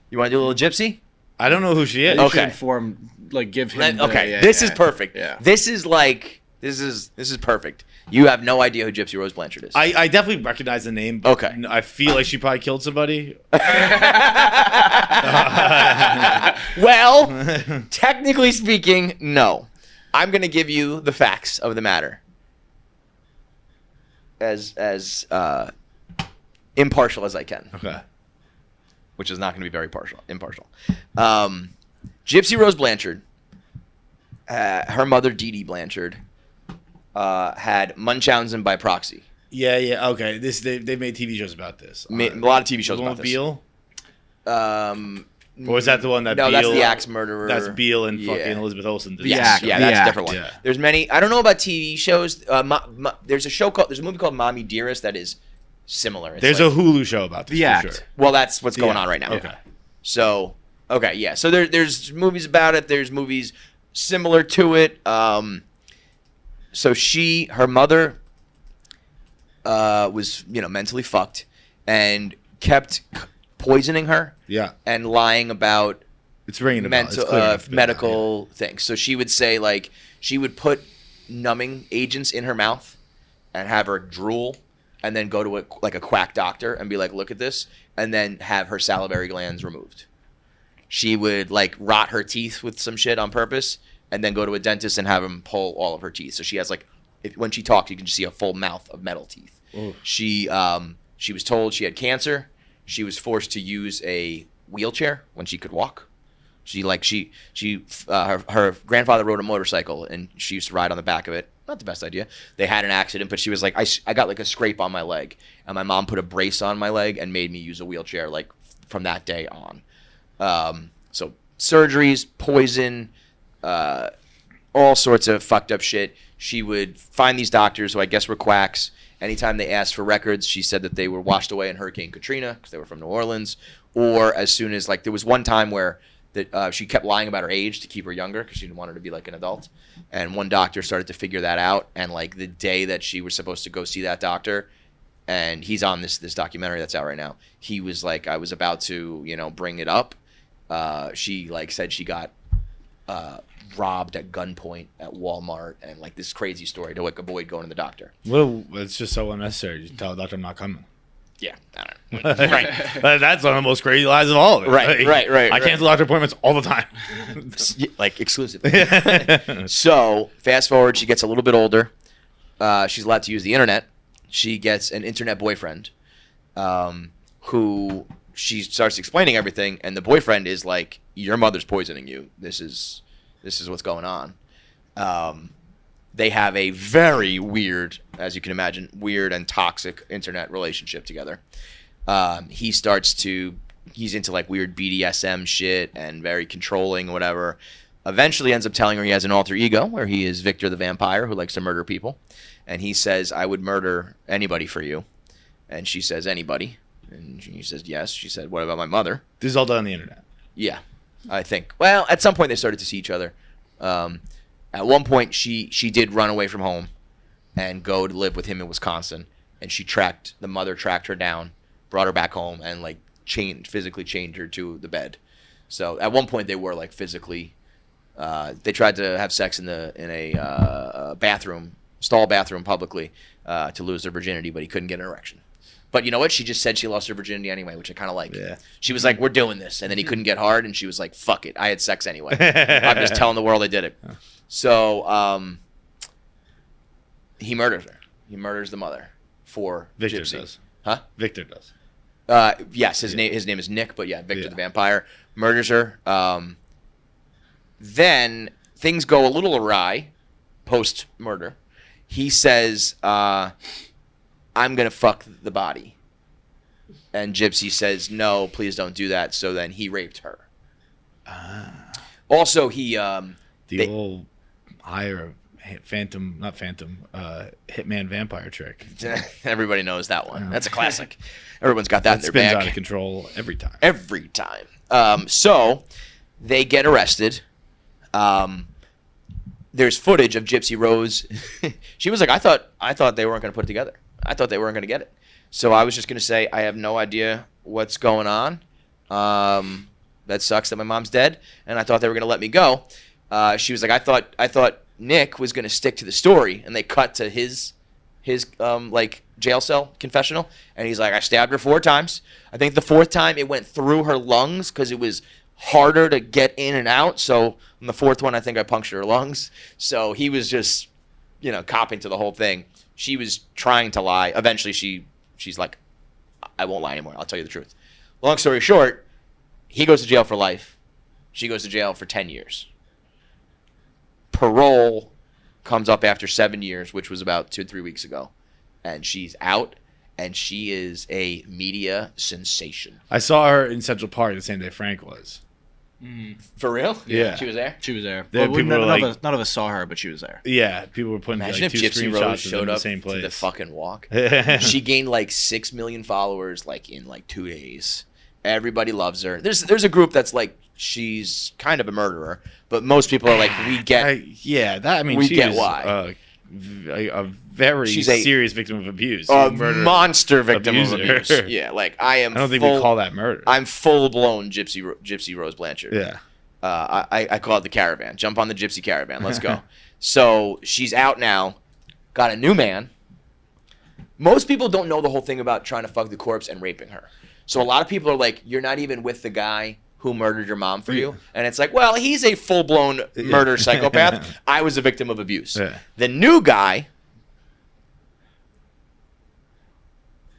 You want to do a little Gypsy? I don't know who she is. You Okay. should inform, like, give him. Okay, this is perfect. Yeah. This is perfect. You have no idea who Gypsy Rose Blanchard is. I definitely recognize the name. But Okay. I feel like she probably killed somebody. Well, technically speaking, no. I'm going to give you the facts of the matter. As impartial as I can. Okay. Which is not going to be very impartial. Gypsy Rose Blanchard, her mother Dee Dee Blanchard, had Munchausen by proxy. Yeah. Okay. They made TV shows about this. A lot of TV shows The one about with this. Beale? Or was that the one that No, Beale? that's the axe murderer. That's Beale and Yeah. fucking Elizabeth Olsen. did. Yes, The yeah, Act. that's The a different Act. one. Yeah. There's many. I don't know about TV shows. There's a movie called Mommy Dearest that is similar. It's There's like- a Hulu show about this. The for Act. Sure. Well, that's what's going Yeah. on right now. Okay. So, okay, yeah. So there's movies about it. There's movies similar to it. So her mother, was mentally fucked and kept poisoning her Yeah. and lying about It's ringing a bell. It's mental clear enough. medical things. So she would say like she would put numbing agents in her mouth and have her drool and then go to a quack doctor and be like, look at this, and then have her salivary glands removed. She would like rot her teeth with some shit on purpose and then go to a dentist and have him pull all of her teeth. So she has like, when she talks, you can just see a full mouth of metal teeth. Ooh. She was told she had cancer. She was forced to use a wheelchair when she could walk. Her grandfather rode a motorcycle and she used to ride on the back of it. Not the best idea. They had an accident, but she was like, I got like a scrape on my leg, and my mom put a brace on my leg and made me use a wheelchair like from that day on. So surgeries, poison, all sorts of fucked up shit. She would find these doctors who I guess were quacks. Anytime they asked for records, she said that they were washed away in Hurricane Katrina because they were from New Orleans. Or as soon as there was one time where she kept lying about her age to keep her younger because she didn't want her to be like an adult. And one doctor started to figure that out. And like the day that she was supposed to go see that doctor, and he's on this documentary that's out right now, he was like, I was about to bring it up. She said she got robbed at gunpoint at Walmart and like this crazy story to avoid going to the doctor. Well, it's just so unnecessary. Just tell the doctor I'm not coming. Yeah, I don't know. Right. That's one of the most crazy lies of all of it. Right. I cancel doctor appointments all the time. Like exclusively. So fast forward, she gets a little bit older. She's allowed to use the internet. She gets an internet boyfriend, who she starts explaining everything, and the boyfriend is like, "Your mother's poisoning you. This is what's going on." They have a very weird, as you can imagine, weird and toxic internet relationship together. He's into like weird BDSM shit and very controlling, whatever. Eventually ends up telling her he has an alter ego where he is Victor the vampire who likes to murder people. And he says, I would murder anybody for you. And she says, anybody? And he says, yes. She said, what about my mother? This is all done on the internet. Yeah, I think. Well, at some point they started to see each other. At one point, she did run away from home and go to live with him in Wisconsin. And the mother tracked her down, brought her back home, and like physically chained her to the bed. So at one point they were like physically. They tried to have sex in a stall bathroom publicly to lose their virginity, but he couldn't get an erection. But you know what? She just said she lost her virginity anyway, which I kind of like. Yeah. She was like, we're doing this. And then he couldn't get hard, and she was like, fuck it. I had sex anyway. I'm just telling the world I did it. So he murders her. He murders the mother for Victor Gypsy. does. Huh? Victor does. Yes, his name is Nick, but yeah, Victor the vampire murders her. Then things go a little awry post-murder. He says, I'm going to fuck the body. And Gypsy says, no, please don't do that. So then he raped her. Also, he... old hire hitman vampire trick. Everybody knows that one. That's a classic. Everyone's got that in their spins bag. out of control every time. Every time. So they get arrested. There's footage of Gypsy Rose. She was like, I thought they weren't going to put it together. I thought they weren't going to get it. So I was just going to say, I have no idea what's going on. that sucks that my mom's dead, and I thought they were gonna let me go. She was like, I thought Nick was gonna stick to the story, and they cut to his like jail cell confessional, and he's like, I stabbed her 4 times. I think the 4th time it went through her lungs because it was harder to get in and out. So on the 4th one, I think I punctured her lungs. So he was just, copping to the whole thing. She was trying to lie. Eventually, she's like, I won't lie anymore. I'll tell you the truth. Long story short, he goes to jail for life. She goes to jail for 10 years. Parole comes up after 7 years, which was about 2-3 weeks ago. And she's out, and she is a media sensation. I saw her in Central Park the same day Frank was. For real? Yeah. She was there? She was there. There, Well, people were none, like- of us saw her, but she was there. Yeah, people were putting Imagine like if 2 Gypsy screenshots Rose of them showed in the up same to the place. fucking walk. She gained like 6 million followers like in like 2 days. Everybody loves her. There's a group that's like, she's kind of a murderer, but most people are like, we get she We get was why. a very She's a- serious victim of abuse. a Murder. monster victim of abuser. abuse. Yeah, like I am. I don't think full, we call that murder. I'm full blown Gypsy Rose Blanchard. Yeah. I call it the caravan. Jump on the Gypsy caravan. Let's go. So she's out now, got a new man. Most people don't know the whole thing about trying to fuck the corpse and raping her. So a lot of people are like, you're not even with the guy who murdered your mom for you. And it's like, well, he's a full-blown murder psychopath. I was a victim of abuse. Yeah. The new guy,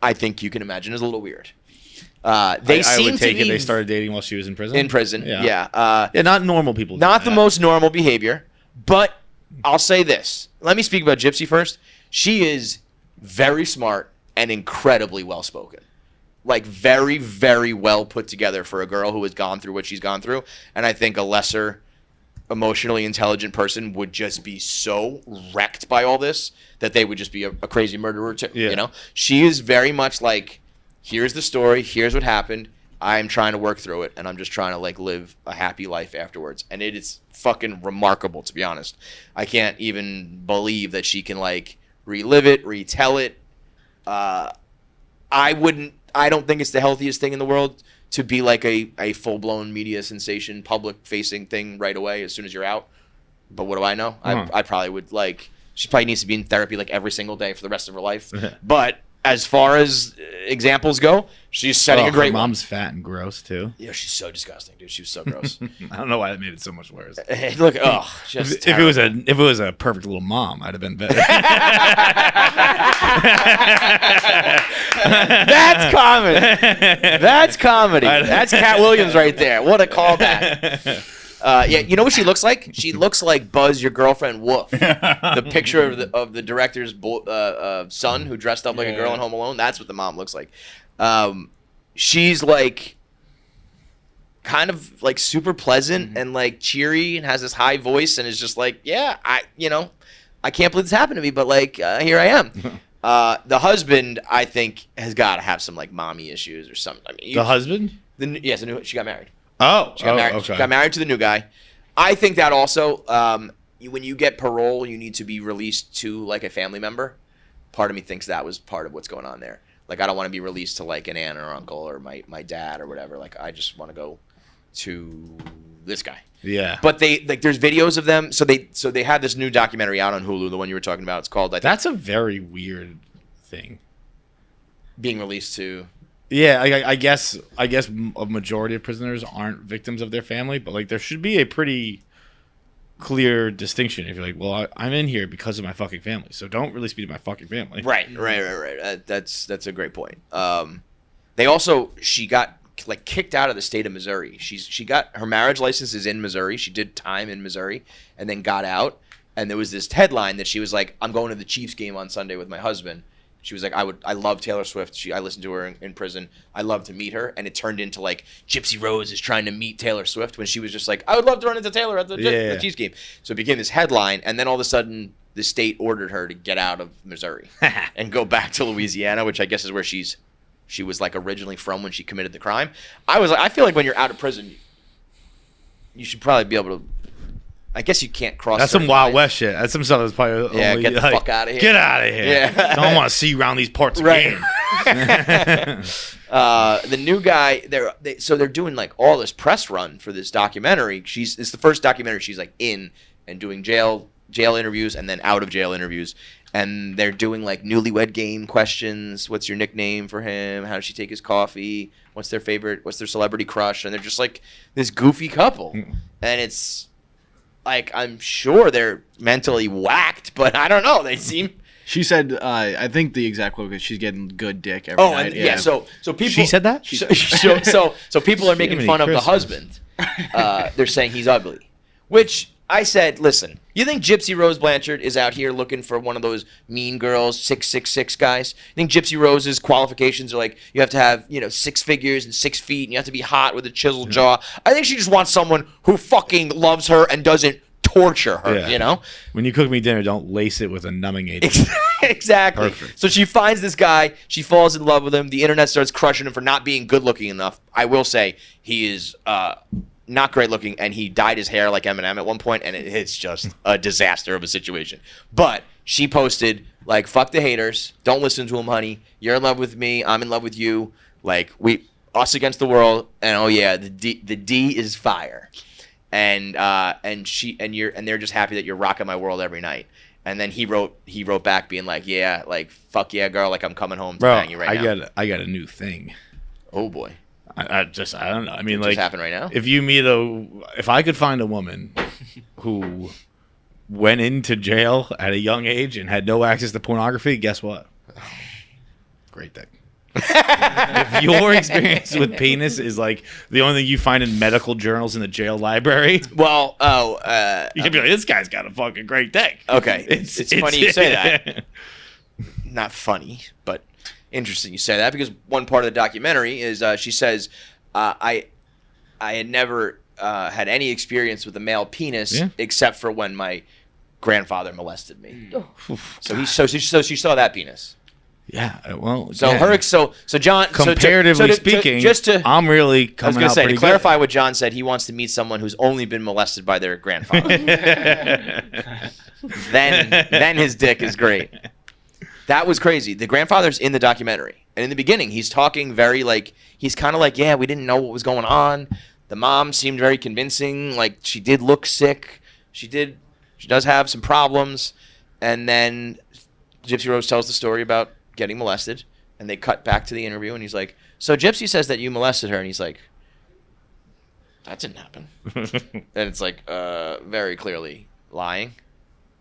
I think you can imagine, is a little weird. I Seem would take to it be they started dating while she was in prison. in prison. Yeah. Yeah, not normal people. do Not the that. most normal behavior, but I'll say this. Let me speak about Gypsy first. She is very smart and incredibly well-spoken. Like, very, very well put together for a girl who has gone through what she's gone through. And I think a lesser emotionally intelligent person would just be so wrecked by all this that they would just be a crazy murderer too. Yeah. She is very much like, here's the story, here's what happened, I'm trying to work through it, and I'm just trying to like live a happy life afterwards. And it is fucking remarkable, to be honest. I can't even believe that she can like relive it, retell it. I don't think it's the healthiest thing in the world to be like a full-blown media sensation, public-facing thing right away as soon as you're out. But what do I know? I probably would like... She probably needs to be in therapy like every single day for the rest of her life. But as far as examples go, she's setting a great her one. mom's fat and gross too. Yeah, she's so disgusting, dude. She was so gross. I don't know why that made it so much worse. Look, just If it was a perfect little mom, I'd have been better. That's comedy. That's comedy. That's Cat Williams right there. What a callback. Yeah, you know what she looks like? She looks like Buzz, your girlfriend, Wolf. The picture of the director's son who dressed up like a girl in Home Alone. That's what the mom looks like. She's like kind of like super pleasant and like cheery and has this high voice and is just like, yeah, I can't believe this happened to me, but like here I am. The husband, I think, has got to have some like mommy issues or something. I mean, The husband? Yes, she got married. She Got married. okay. She got married to the new guy. I think that also, when you get parole, you need to be released to like a family member. Part of me thinks that was part of what's going on there. Like, I don't want to be released to like an aunt or uncle or my dad or whatever. Like, I just want to go to this guy. Yeah. But they like, there's videos of them. So they had this new documentary out on Hulu, the one you were talking about. It's called, I think, That's a very weird thing. being released to. Yeah, I guess a majority of prisoners aren't victims of their family, but like there should be a pretty clear distinction. If you're like, well, I'm in here because of my fucking family, so don't release me to my fucking family. Right. That's a great point. She got like kicked out of the state of Missouri. She got her marriage license is in Missouri. She did time in Missouri and then got out. And there was this headline that she was like, I'm going to the Chiefs game on Sunday with my husband. She was like, I love Taylor Swift. I listened to her in prison. I love to meet her. And it turned into like Gypsy Rose is trying to meet Taylor Swift when she was just like, I would love to run into Taylor at the Chiefs game. So it became this headline. And then all of a sudden the state ordered her to get out of Missouri and go back to Louisiana, which I guess is where she was like originally from when she committed the crime. I feel like when you're out of prison, you should probably be able to, I guess you can't cross. That's some Wild West shit. That's some stuff that's probably get the fuck out of here. Get out of here. Yeah. Don't want to see you around these parts again. The new guy, they're doing like all this press run for this documentary. It's the first documentary she's like in and doing jail interviews and then out of jail interviews. And they're doing like newlywed game questions. What's your nickname for him? How does she take his coffee? What's their celebrity crush? And they're just like this goofy couple. And it's like, I'm sure they're mentally whacked, but I don't know. They seem... She said, I think the exact quote is she's getting good dick every night. And yeah. So people... She said that? So people are making fun of the husband. They're saying he's ugly. Which... I said, listen, you think Gypsy Rose Blanchard is out here looking for one of those mean girls, 6'6" guys? You think Gypsy Rose's qualifications are like you have to have, 6 figures and 6 feet and you have to be hot with a chiseled jaw? I think she just wants someone who fucking loves her and doesn't torture her, When you cook me dinner, don't lace it with a numbing agent. Exactly. Perfect. So she finds this guy. She falls in love with him. The internet starts crushing him for not being good looking enough. I will say he is... not great looking, and he dyed his hair like Eminem at one point, and it's just a disaster of a situation. But she posted, like, fuck the haters. Don't listen to them, honey. You're in love with me. I'm in love with you. Like, us against the world, and oh yeah, the D is fire. And they're just happy that you're rocking my world every night. And then he wrote back being like, yeah, like, fuck yeah, girl, like I'm coming home to bang you right now. I got a new thing. Oh boy. I don't know. I mean, it like, just happen right now. If I could find a woman who went into jail at a young age and had no access to pornography, guess what? Great thing. If your experience with penis is like the only thing you find in medical journals in the jail library, well, you can be like, this guy's got a fucking great dick. Okay, it's funny you say that. Not funny, but. Interesting you say that because one part of the documentary is she says, I had never had any experience with a male penis except for when my grandfather molested me. So she saw that penis. Yeah, well. So John. Comparatively speaking, I'm really coming out pretty good. I was going to say, to clarify what John said, he wants to meet someone who's only been molested by their grandfather. Then his dick is great. That was crazy. The grandfather's in the documentary. And in the beginning, he's talking very he's kind of like, yeah, we didn't know what was going on. The mom seemed very convincing. Like, she did look sick. She does have some problems. And then Gypsy Rose tells the story about getting molested. And they cut back to the interview. And he's like, so Gypsy says that you molested her. And he's like, that didn't happen. And it's like, very clearly lying.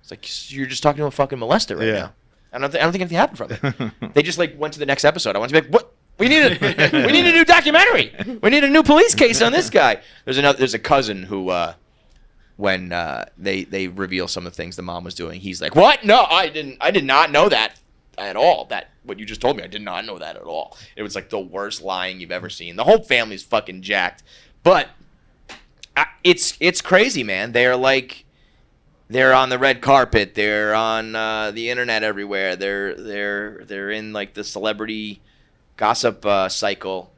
It's like, you're just talking to a fucking molester right now. I don't think anything happened from it. They just went to the next episode. I want to be like, what? We need a new documentary. We need a new police case on this guy. There's a cousin who, when they reveal some of the things the mom was doing, he's like, what? No, I did not know that at all. That what you just told me, I did not know that at all. It was like the worst lying you've ever seen. The whole family's fucking jacked, but it's crazy, man. They're on the red carpet. They're on the internet everywhere. They're in like the celebrity gossip cycle,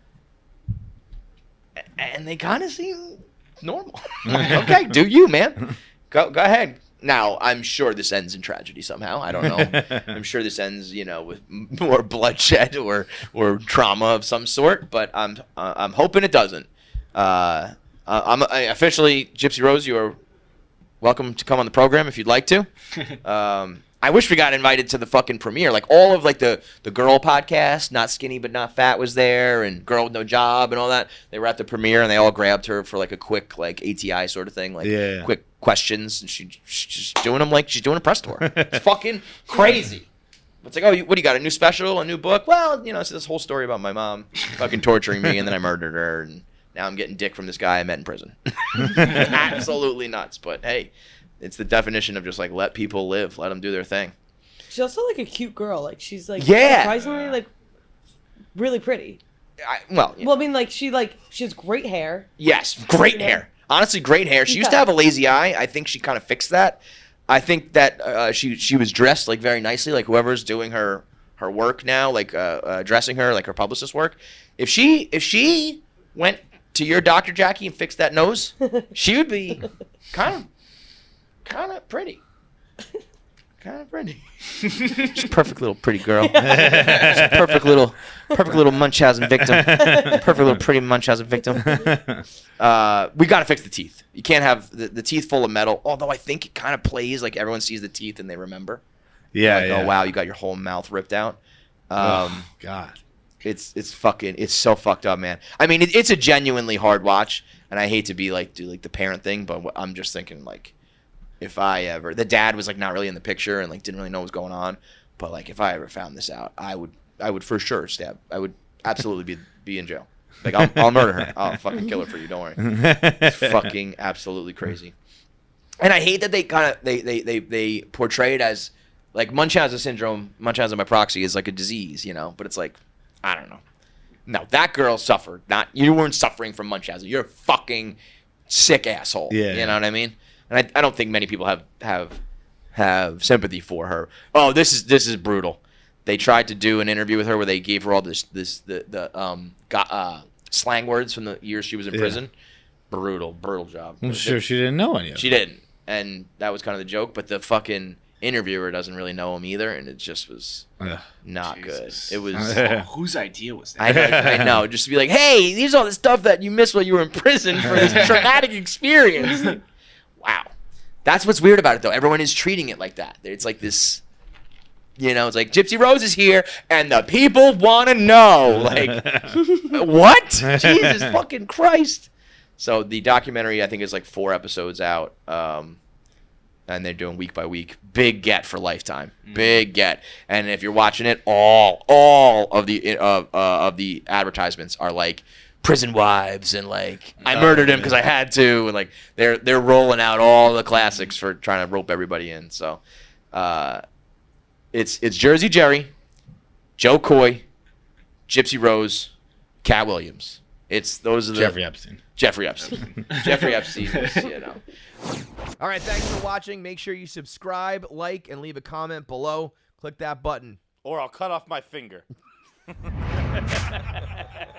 and they kind of seem normal. Okay, do you, man? Go ahead. Now, I'm sure this ends in tragedy somehow. I don't know. I'm sure this ends, with more bloodshed or trauma of some sort. But I'm hoping it doesn't. I'm officially Gypsy Rose. You are welcome to come on the program if you'd like to. I wish we got invited to the fucking premiere. Like all of the girl podcast, Not Skinny But Not Fat was there, and Girl with No Job and all that. They were at the premiere and they all grabbed her for like a quick ATI sort of thing, quick questions, and she's just doing them like she's doing a press tour. It's fucking crazy. It's like, oh, what do you got? A new special, a new book? Well, it's this whole story about my mom fucking torturing me, and then I murdered her, and now I'm getting dick from this guy I met in prison. Absolutely nuts. But hey, it's the definition of just let people live, let them do their thing. She's also a cute girl. She's surprisingly really pretty. She has great hair. Yes, great hair. Honestly, great hair. She used to have a lazy eye. I think she kind of fixed that. I think that she was dressed very nicely. Whoever's doing her work now, dressing her, her publicist work. If she went to your Dr. Jackie and fixed that nose, she would be kind of pretty. kind of pretty. She's a perfect little pretty girl. She's a perfect little Munchausen victim. Perfect little pretty Munchausen victim. We got to fix the teeth. You can't have the teeth full of metal, although I think it kind of plays like everyone sees the teeth and they remember. Yeah, like, oh, wow, you got your whole mouth ripped out. Oh, God. It's so fucked up, man. I mean, it's a genuinely hard watch, and I hate to be like, do like the parent thing, but I'm just thinking like, if I ever, the dad was like not really in the picture and like didn't really know what was going on, but like if I ever found this out, I would for sure stab. I would absolutely be in jail. Like I'll murder her. I'll fucking kill her for you. Don't worry. It's fucking absolutely crazy. And I hate that they portray it as like Munchausen syndrome, Munchausen by proxy is like a disease, you know, but it's like, I don't know. No, that girl suffered. You weren't suffering from Munchausen. You're a fucking sick asshole. Yeah. You know what I mean? And I don't think many people have sympathy for her. Oh, this is brutal. They tried to do an interview with her where they gave her all the slang words from the years she was in prison. Brutal job. I'm sure she didn't know any of it. She didn't, and that was kind of the joke. But the fucking interviewer doesn't really know him either, and it just was not Jesus. good. It was whose idea was that? I know, just to be like, hey, here's all the stuff that you missed while you were in prison for this traumatic experience. Like, wow, that's what's weird about it, though. Everyone is treating it like that. It's like this, you know, it's like Gypsy Rose is here, and the people want to know. Like, what? Jesus fucking Christ. So the documentary, I think, is like 4 episodes out. And they're doing week by week. Big get for Lifetime. Big get. And if you're watching it, all of the advertisements are like prison wives and like I murdered him because I had to, and like they're rolling out all the classics for trying to rope everybody in. So it's Jersey Jerry, Joe Coy, Gypsy Rose, Cat Williams. Those are the Jeffrey Epstein. Jeffrey Epstein is, you know. All right, thanks for watching. Make sure you subscribe, like, and leave a comment below. Click that button. Or I'll cut off my finger.